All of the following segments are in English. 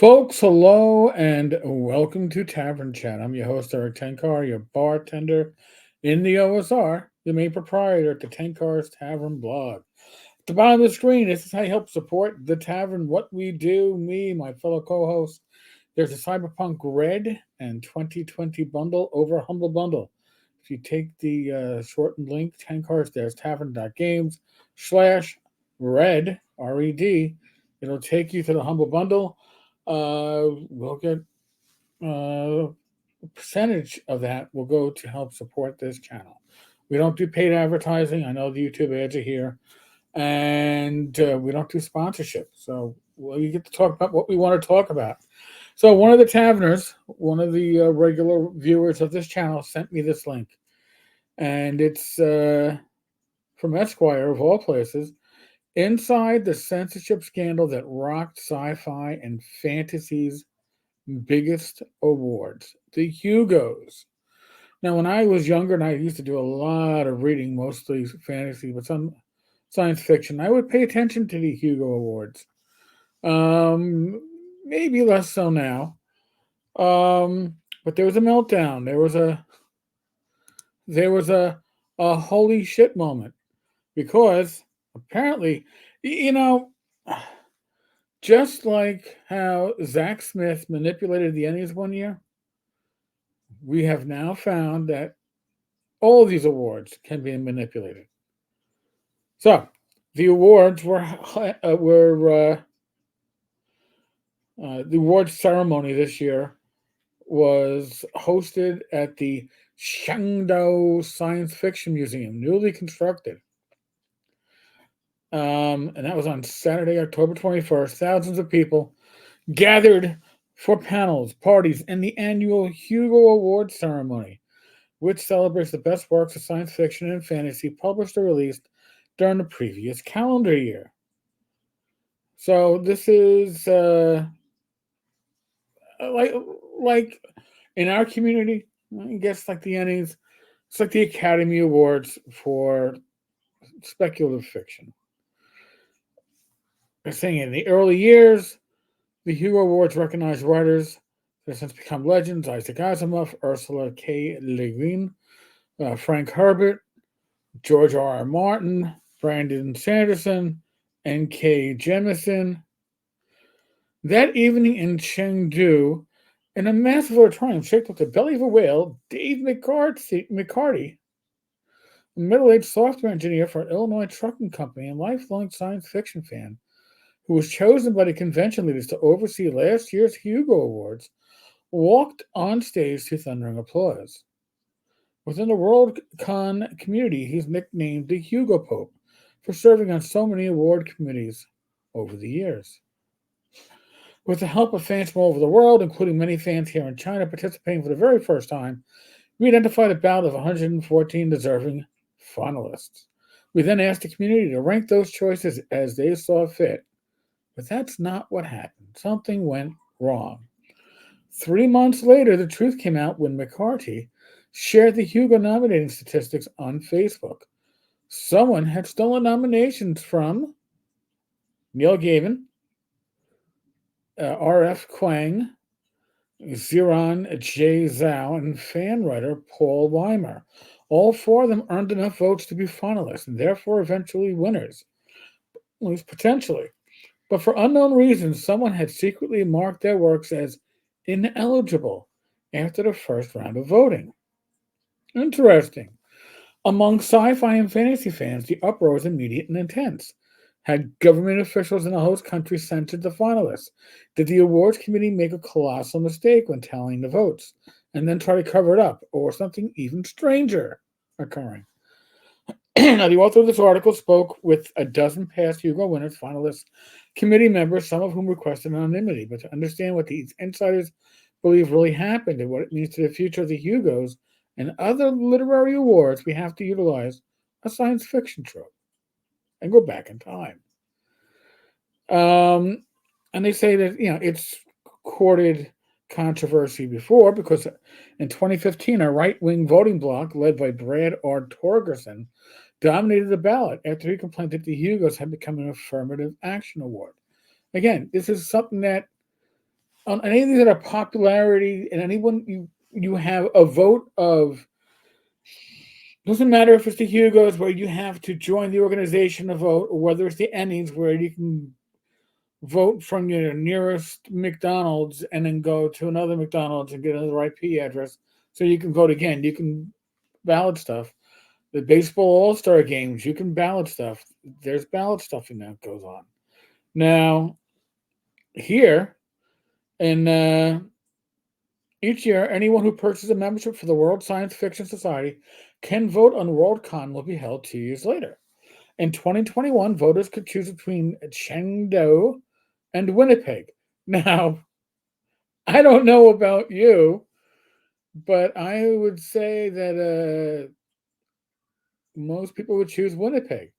Folks, hello and welcome to Tavern Chat. I'm your host, Eric Tenkar, your bartender in the OSR, the main proprietor at the Tenkar's Tavern blog. At the bottom of the screen, this is how you help support the tavern, what we do, me, my fellow co-host. There's a Cyberpunk Red and 2020 bundle over a Humble Bundle. If you take the shortened link, Tenkar's, there's tavern.games/red, R-E-D, it'll take you to the Humble Bundle. We'll get a percentage of that will go to help support this channel. We don't do paid advertising. I know the YouTube ads are here, and we don't do sponsorship. So we get to talk about what we want to talk about. So one of the taverners, one of the regular viewers of this channel, sent me this link, and it's from Esquire of all places. Inside the censorship scandal that rocked sci-fi and fantasy's biggest awards, the Hugos. Now, when I was younger and I used to do a lot of reading, mostly fantasy, but some science fiction, I would pay attention to the Hugo Awards. Maybe less so now. But there was a meltdown. There was a holy shit moment because apparently, you know, just like how Zach Smith manipulated the Emmys one year, we have now found that all these awards can be manipulated. So the awards the awards ceremony this year was hosted at the Shangdao Science Fiction Museum, newly constructed. And that was on Saturday, October 21st. Thousands of people gathered for panels, parties, and the annual Hugo Awards ceremony, which celebrates the best works of science fiction and fantasy published or released during the previous calendar year. So this is like in our community, I guess like the Emmys, it's like the Academy Awards for speculative fiction. They're saying in the early years, the Hugo Awards recognize writers that have since become legends: Isaac Asimov, Ursula K. Le Guin, Frank Herbert, George R. R. Martin, Brandon Sanderson, N. K. Jemisin. That evening in Chengdu, in a massive auditorium shaped like the belly of a whale, Dave McCarty, a middle-aged software engineer for an Illinois trucking company and lifelong science fiction fan, who was chosen by the convention leaders to oversee last year's Hugo Awards, walked on stage to thundering applause. Within the WorldCon community, he's nicknamed the Hugo Pope for serving on so many award committees over the years. With the help of fans from all over the world, including many fans here in China participating for the very first time, we identified a ballot of 114 deserving finalists. We then asked the community to rank those choices as they saw fit. But that's not what happened. Something went wrong. 3 months later, the truth came out when McCarty shared the Hugo nominating statistics on Facebook. Someone had stolen nominations from Neil Gaiman, R.F. Kuang, Ziran J. Zhao, and fan writer Paul Weimer. All four of them earned enough votes to be finalists and therefore eventually winners, at least potentially. But for unknown reasons, someone had secretly marked their works as ineligible after the first round of voting. Interesting. Among sci-fi and fantasy fans, the uproar was immediate and intense. Had government officials in the host country censored the finalists? Did the awards committee make a colossal mistake when tallying the votes and then try to cover it up, or something even stranger occurring? Now, the author of this article spoke with a dozen past Hugo winners, finalists, committee members, some of whom requested anonymity. But to understand what these insiders believe really happened and what it means to the future of the Hugos and other literary awards, we have to utilize a science fiction trope and go back in time. And they say that, it's courted controversy before because in 2015, a right-wing voting bloc led by Brad R. Torgerson dominated the ballot after he complained that the Hugos had become an affirmative action award. Again, this is something that on any of these that are popularity, and anyone you have a vote of, doesn't matter if it's the Hugos where you have to join the organization to vote, or whether it's the Ennies where you can vote from your nearest McDonald's and then go to another McDonald's and get another IP address so you can vote again. You can ballot stuff. The baseball all-star games, you can ballot stuff. There's ballot stuffing that goes on. Now, here, in each year, anyone who purchases a membership for the World Science Fiction Society can vote on Worldcon will be held 2 years later. In 2021, voters could choose between Chengdu and Winnipeg. Now, I don't know about you, but I would say that most people would choose Winnipeg.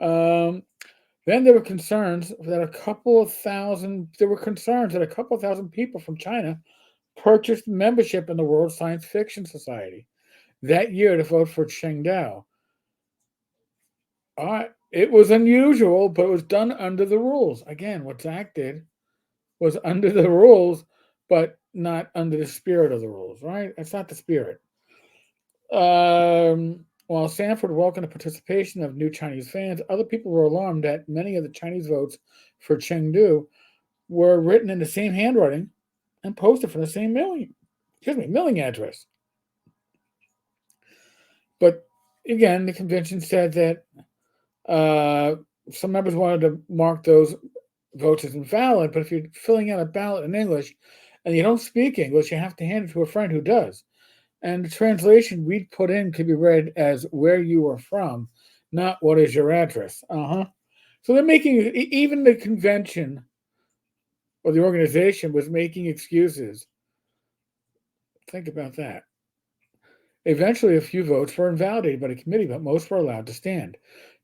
Um, then there were concerns that a couple of thousand people from China purchased membership in the World Science Fiction Society that year to vote for Chengdu. It was unusual, but it was done under the rules. Again, what Zach did was under the rules, but not under the spirit of the rules, right? That's not the spirit. While Sanford welcomed the participation of new Chinese fans, other people were alarmed that many of the Chinese votes for Chengdu were written in the same handwriting and posted from the same mailing address. But again, the convention said that some members wanted to mark those votes as invalid, but if you're filling out a ballot in English and you don't speak English, you have to hand it to a friend who does. And the translation we'd put in could be read as where you are from, not what is your address. So they're making, even the convention or the organization was making excuses. Think about that. Eventually, a few votes were invalidated by the committee, but most were allowed to stand.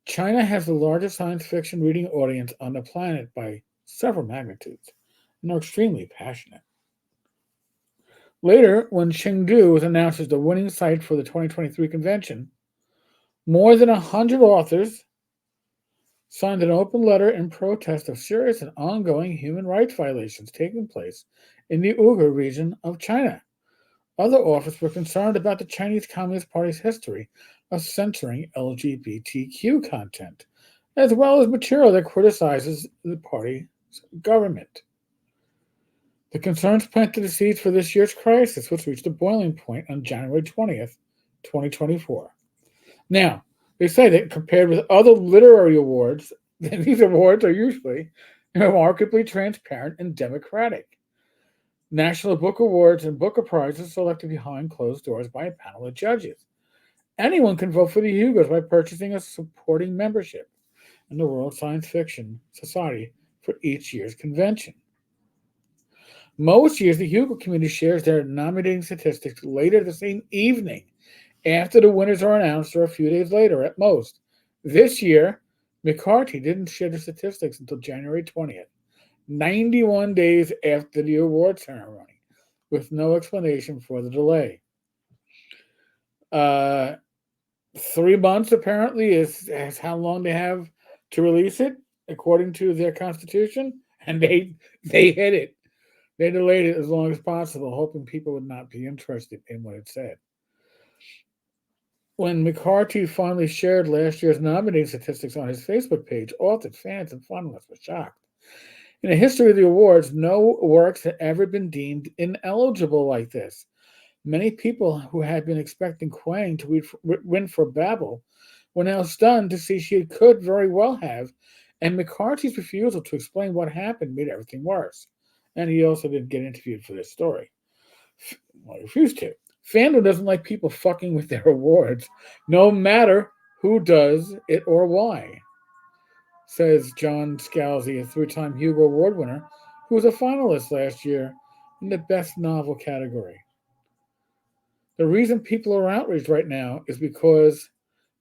China has the largest science fiction reading audience on the planet by several magnitudes, and they're extremely passionate. Later, when Chengdu was announced as the winning site for the 2023 convention, more than 100 authors signed an open letter in protest of serious and ongoing human rights violations taking place in the Uyghur region of China. Other authors were concerned about the Chinese Communist Party's history of censoring LGBTQ content, as well as material that criticizes the party's government. The concerns planted the seeds for this year's crisis, which reached a boiling point on January 20th, 2024. Now, they say that compared with other literary awards, these awards are usually remarkably transparent and democratic. National Book Awards and Booker Prizes are selected behind closed doors by a panel of judges. Anyone can vote for the Hugos by purchasing a supporting membership in the World Science Fiction Society for each year's convention. Most years, the Hugo community shares their nominating statistics later the same evening after the winners are announced or a few days later at most. This year, McCarty didn't share the statistics until January 20th, 91 days after the award ceremony, with no explanation for the delay. 3 months apparently is how long they have to release it, according to their constitution, and they hit it. They delayed it as long as possible, hoping people would not be interested in what it said. When McCarty finally shared last year's nominating statistics on his Facebook page, authors, fans, and finalists were shocked. In the history of the awards, no works had ever been deemed ineligible like this. Many people who had been expecting Quang to win for Babel were now stunned to see she could very well have, and McCarty's refusal to explain what happened made everything worse. And he also didn't get interviewed for this story. Well, he refused to. Fandom doesn't like people fucking with their awards, no matter who does it or why, says John Scalzi, a 3-time Hugo Award winner, who was a finalist last year in the Best Novel category. The reason people are outraged right now is because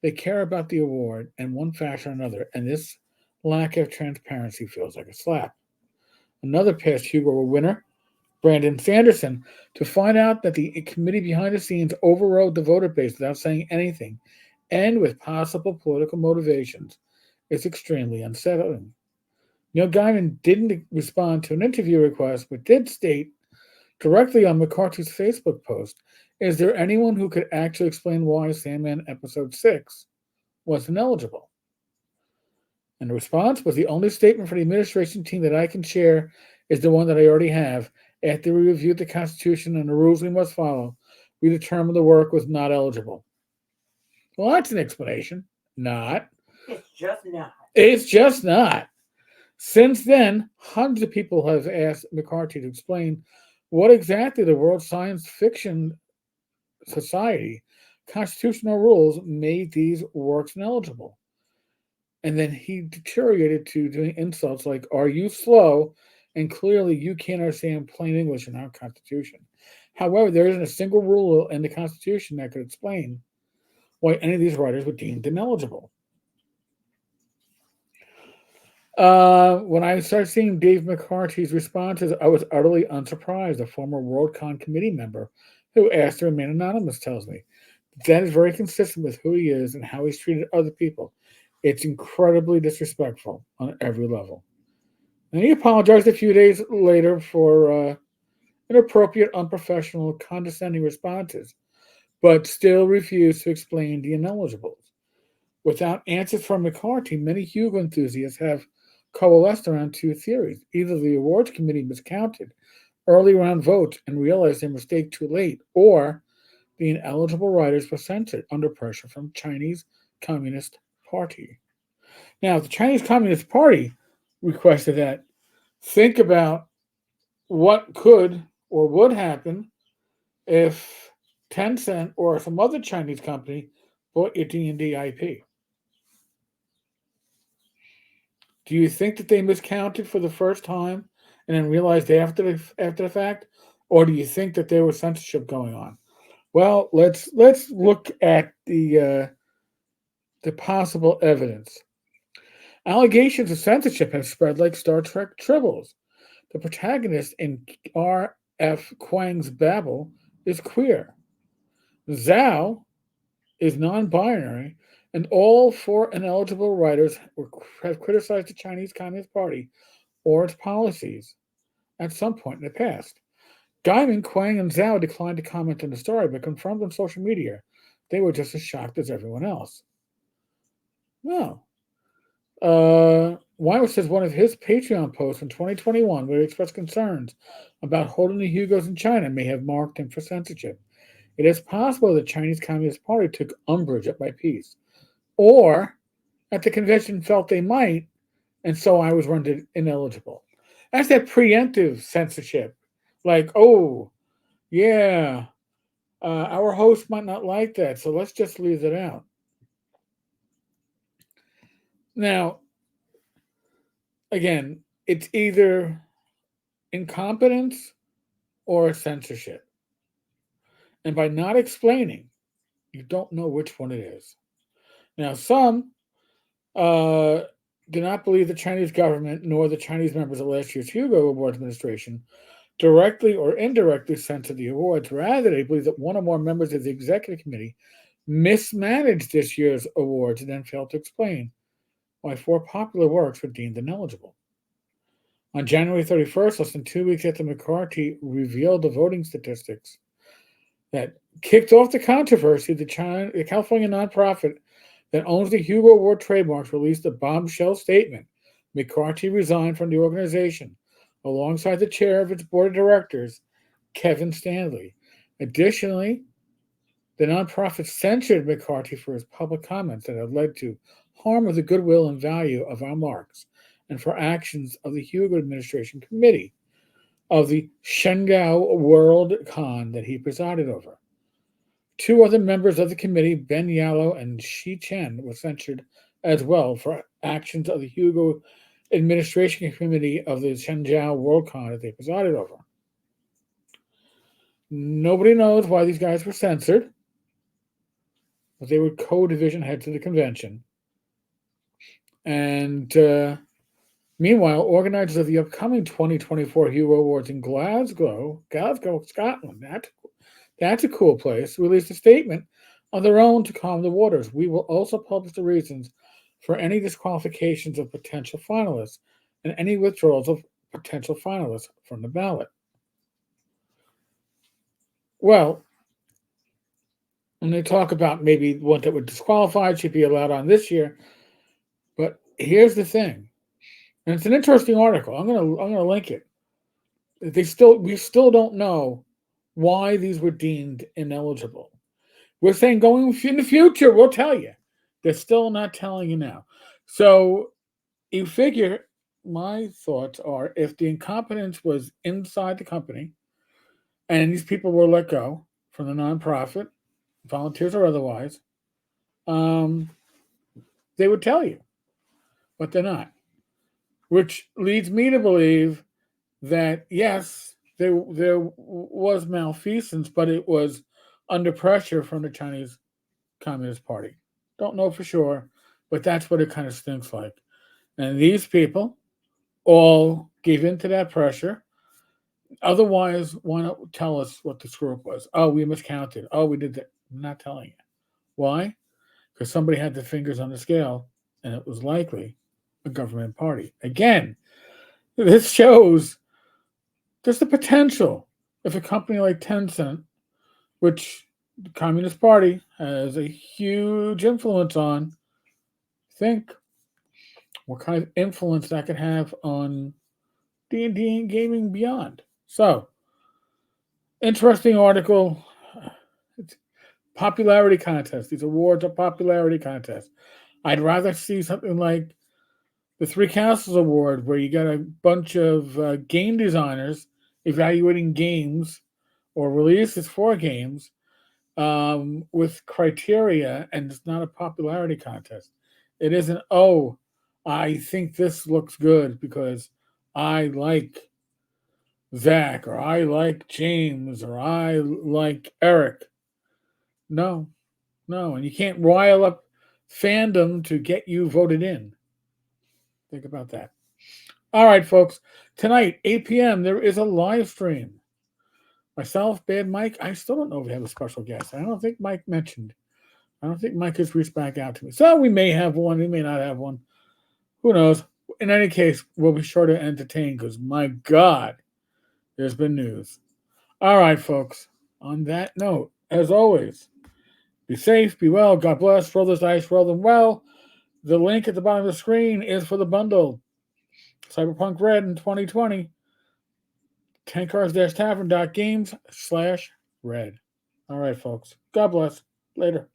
they care about the award in one fashion or another, and this lack of transparency feels like a slap. Another past Hugo winner, Brandon Sanderson, to find out that the committee behind the scenes overrode the voter base without saying anything, and with possible political motivations, is extremely unsettling. Neil Gaiman didn't respond to an interview request, but did state directly on McCarty's Facebook post, "Is there anyone who could actually explain why Sandman Episode 6 was ineligible?" And the response was, "The only statement for the administration team that I can share is the one that I already have. After we reviewed the Constitution and the rules we must follow, we determined the work was not eligible." Well, that's an explanation. Not. It's just not. It's just not. Since then, hundreds of people have asked McCarty to explain what exactly the World Science Fiction Society constitutional rules made these works ineligible. And then he deteriorated to doing insults like, "Are you slow? And clearly you can't understand plain English in our Constitution." However, there isn't a single rule in the Constitution that could explain why any of these writers were deemed ineligible. When I started seeing Dave McCarty's responses, I was utterly unsurprised. A former WorldCon committee member who asked to remain anonymous tells me that is very consistent with who he is and how he's treated other people. It's incredibly disrespectful on every level. And he apologized a few days later for inappropriate, unprofessional, condescending responses, but still refused to explain the ineligibles. Without answers from McCarty, many Hugo enthusiasts have coalesced around two theories. Either the awards committee miscounted early round votes and realized their mistake too late, or the ineligible writers were censored under pressure from Chinese Communist Party. Now, if the Chinese Communist Party requested that, think about what could or would happen if Tencent or some other Chinese company bought your D&D IP. Do you think that they miscounted for the first time and then realized after the fact, or do you think that there was censorship going on? Well, let's look at the possible evidence. Allegations of censorship have spread like Star Trek tribbles. The protagonist in R.F. Kuang's Babel is queer. Zhao is non-binary, and all four ineligible writers have criticized the Chinese Communist Party or its policies at some point in the past. Gaiman, Kuang, and Zhao declined to comment on the story, but confirmed on social media they were just as shocked as everyone else. Well, Weimer says one of his Patreon posts in 2021, where he expressed concerns about holding the Hugos in China, may have marked him for censorship. It is possible the Chinese Communist Party took umbrage at my piece, or at the convention felt they might, and so I was rendered ineligible. That's that preemptive censorship. Like, oh, yeah, our host might not like that, so let's just leave it out. Now, again, it's either incompetence or censorship. And by not explaining, you don't know which one it is. Now, some do not believe the Chinese government nor the Chinese members of last year's Hugo Award administration directly or indirectly censored the awards. Rather, they believe that one or more members of the executive committee mismanaged this year's awards and then failed to explain why four popular works were deemed ineligible. On January 31st, less than 2 weeks after McCarty revealed the voting statistics that kicked off the controversy, the California nonprofit that owns the Hugo Award trademarks released a bombshell statement. McCarty resigned from the organization alongside the chair of its board of directors, Kevin Stanley. Additionally, the nonprofit censured McCarty for his public comments that had led to harm of the goodwill and value of our marks, and for actions of the Hugo administration committee of the Shenzhou World Con that he presided over. Two other members of the committee, Ben Yallo and Shi Chen, were censured as well for actions of the Hugo administration committee of the Shenzhou World Con that they presided over. Nobody knows why these guys were censored, but they were co-division heads of the convention. And meanwhile, organizers of the upcoming 2024 Hugo Awards in Glasgow, Scotland, that's a cool place, released a statement on their own to calm the waters. We will also publish the reasons for any disqualifications of potential finalists and any withdrawals of potential finalists from the ballot. Well, when they talk about maybe one that were disqualified should be allowed on this year, but here's the thing, and it's an interesting article. I'm gonna link it. We still don't know why these were deemed ineligible. We're saying going in the future, we'll tell you. They're still not telling you now. So you figure, my thoughts are, if the incompetence was inside the company and these people were let go from the nonprofit, volunteers or otherwise, they would tell you, but they're not. Which leads me to believe that yes, there was malfeasance, but it was under pressure from the Chinese Communist Party. Don't know for sure, but that's what it kind of stinks like. And these people all gave in to that pressure. Otherwise, why not tell us what the screw up was? Oh, we miscounted. Oh, we did that. I'm not telling you. Why? Because somebody had their fingers on the scale, and it was likely a government party. Again, this shows there's the potential if a company like Tencent, which the Communist Party has a huge influence on, think what kind of influence that could have on D&D and gaming beyond. So, interesting article. It's popularity contest. These awards are popularity contests. I'd rather see something like the Three Castles Award, where you got a bunch of game designers evaluating games or releases for games with criteria, and it's not a popularity contest. It isn't, oh, I think this looks good because I like Zach, or I like James, or I like Eric. No, no. And you can't rile up fandom to get you voted in. Think about that. All right, folks. Tonight, 8 p.m., there is a live stream. Myself, Bad Mike. I still don't know if we have a special guest. I don't think Mike mentioned. I don't think Mike has reached back out to me. So we may have one. We may not have one. Who knows? In any case, we'll be sure to entertain because, my God, there's been news. All right, folks. On that note, as always, be safe, be well, God bless, roll those dice, roll them well. The link at the bottom of the screen is for the bundle. Cyberpunk Red in 2020. Tenkars-Tavern.games/red. All right, folks. God bless. Later.